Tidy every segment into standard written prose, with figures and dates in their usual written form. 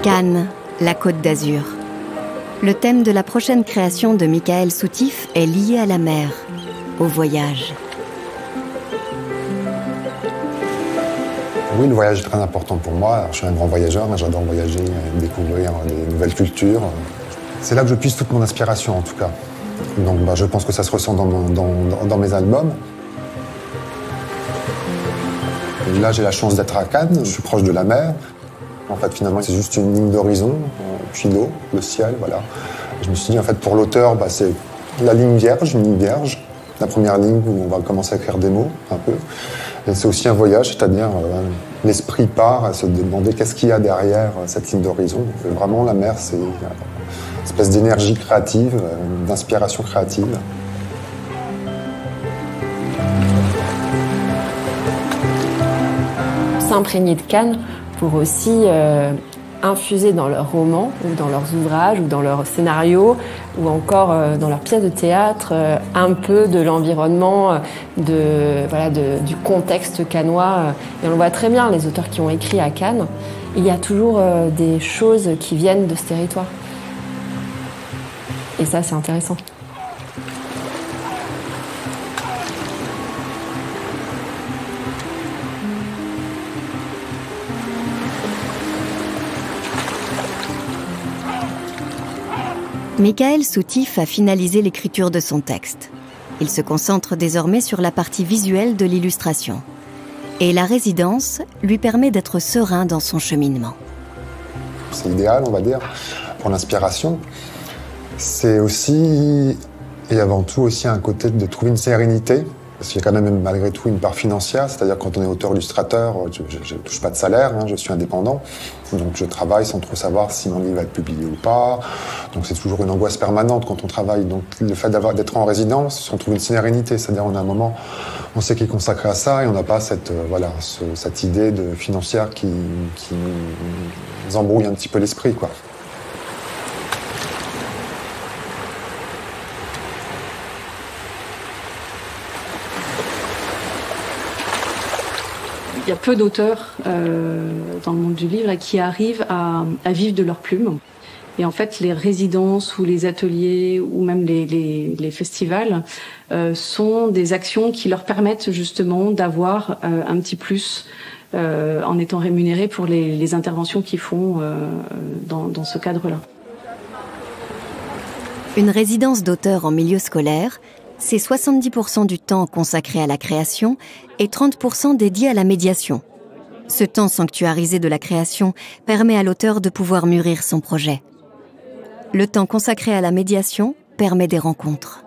Cannes, la Côte d'Azur. Le thème de la prochaine création de Michael Soutif est lié à la mer, au voyage. Oui, le voyage est très important pour moi. Alors, je suis un grand voyageur, j'adore voyager, découvrir des nouvelles cultures. C'est là que je puise toute mon inspiration, en tout cas. Donc je pense que ça se ressent dans mes albums. Et là, j'ai la chance d'être à Cannes, je suis proche de la mer. En fait, finalement, c'est juste une ligne d'horizon, puis l'eau, le ciel, voilà. Et je me suis dit, en fait, pour l'auteur, c'est la ligne vierge, une ligne vierge. La première ligne où on va commencer à écrire des mots, un peu. Et c'est aussi un voyage, c'est-à-dire l'esprit part à se demander qu'est-ce qu'il y a derrière cette ligne d'horizon. Et vraiment, la mer, c'est une espèce d'énergie créative, d'inspiration créative. S'imprégner de Cannes pour aussi infuser dans leurs romans ou dans leurs ouvrages ou dans leurs scénarios ou encore dans leurs pièces de théâtre un peu de l'environnement, du contexte cannois. Et on le voit très bien, les auteurs qui ont écrit à Cannes, il y a toujours des choses qui viennent de ce territoire. Et ça, c'est intéressant. Michael Soutif a finalisé l'écriture de son texte. Il se concentre désormais sur la partie visuelle de l'illustration. Et la résidence lui permet d'être serein dans son cheminement. C'est idéal, on va dire, pour l'inspiration. C'est aussi, et avant tout, aussi un côté de trouver une sérénité. Parce qu'il y a quand même, malgré tout, une part financière. C'est-à-dire, quand on est auteur-illustrateur, je ne touche pas de salaire, je suis indépendant. Donc, je travaille sans trop savoir si mon livre va être publié ou pas. Donc, c'est toujours une angoisse permanente quand on travaille. Donc, le fait d'être en résidence, on trouve une sérénité. C'est-à-dire, on a un moment, on sait qu'il est consacré à ça et on n'a pas cette idée financière qui nous embrouille un petit peu l'esprit, quoi. Il y a peu d'auteurs dans le monde du livre qui arrivent à vivre de leur plume. Et en fait, les résidences ou les ateliers ou même les festivals sont des actions qui leur permettent justement d'avoir un petit plus en étant rémunérés pour les interventions qu'ils font dans ce cadre-là. Une résidence d'auteur en milieu scolaire, c'est 70% du temps consacré à la création et 30% dédié à la médiation. Ce temps sanctuarisé de la création permet à l'auteur de pouvoir mûrir son projet. Le temps consacré à la médiation permet des rencontres.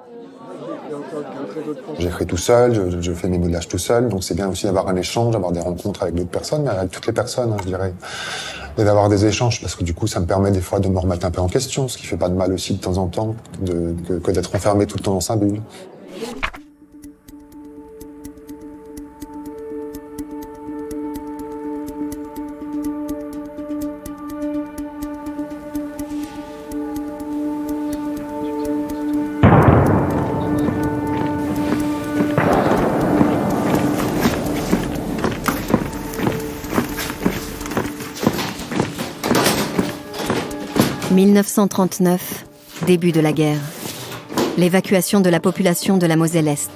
J'écris tout seul, je fais mes modelages tout seul, donc c'est bien aussi d'avoir un échange, d'avoir des rencontres avec d'autres personnes, mais avec toutes les personnes, je dirais. Et d'avoir des échanges, parce que du coup, ça me permet des fois de me remettre un peu en question, ce qui fait pas de mal aussi de temps en temps, que d'être enfermé tout le temps dans sa bulle. « 1939, début de la guerre. L'évacuation de la population de la Moselle-Est.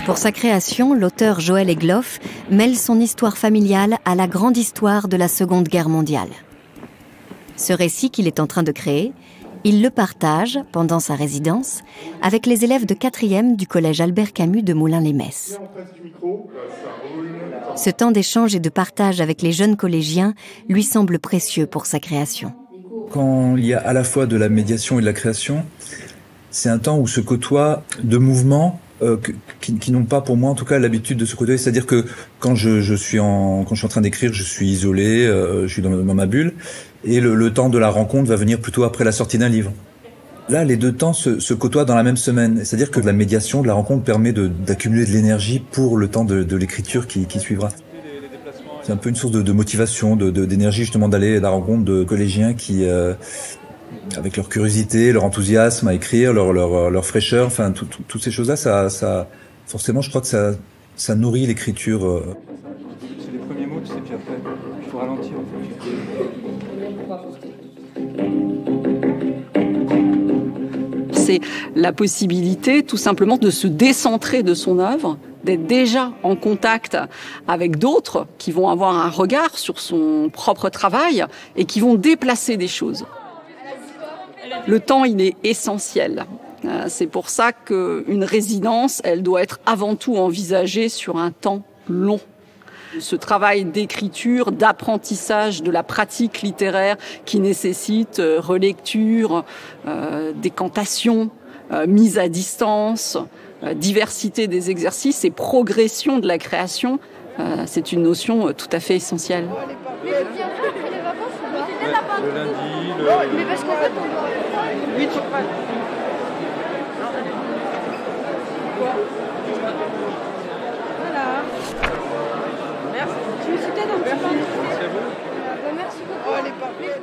Pour sa création, l'auteur Joël Egloff mêle son histoire familiale à la grande histoire de la Seconde Guerre mondiale. Ce récit qu'il est en train de créer, il le partage, pendant sa résidence, avec les élèves de 4e du collège Albert Camus de Moulins-les-Metz. Ce temps d'échange et de partage avec les jeunes collégiens lui semble précieux pour sa création. Quand il y a à la fois de la médiation et de la création, c'est un temps où se côtoient deux mouvements qui n'ont pas, pour moi en tout cas, l'habitude de se côtoyer. C'est-à-dire que quand je suis en train d'écrire, je suis isolé, je suis dans ma bulle, et le temps de la rencontre va venir plutôt après la sortie d'un livre. Là, les deux temps se côtoient dans la même semaine. C'est-à-dire que la médiation, de la rencontre, permet d'accumuler de l'énergie pour le temps de l'écriture qui suivra. C'est un peu une source de motivation, d'énergie justement d'aller à la rencontre de collégiens qui, avec leur curiosité, leur enthousiasme à écrire, leur fraîcheur, enfin toutes ces choses-là, ça forcément, je crois que ça nourrit l'écriture. C'est les premiers mots, c'est puis après, il faut ralentir en fait. C'est la possibilité tout simplement de se décentrer de son œuvre, d'être déjà en contact avec d'autres qui vont avoir un regard sur son propre travail et qui vont déplacer des choses. Le temps, il est essentiel. C'est pour ça qu'une résidence, elle doit être avant tout envisagée sur un temps long. Ce travail d'écriture, d'apprentissage de la pratique littéraire qui nécessite relecture, décantation, mise à distance, diversité des exercices et progression de la création, c'est une notion tout à fait essentielle. Mais vous viendrez après les vacances ou pas ? Le lundi, Mais parce qu'en fait, on doit... Oui, tu vois. Voilà. Merci. Tu me citais un petit peu. Merci à vous. Merci beaucoup. Oh, elle est parfaite.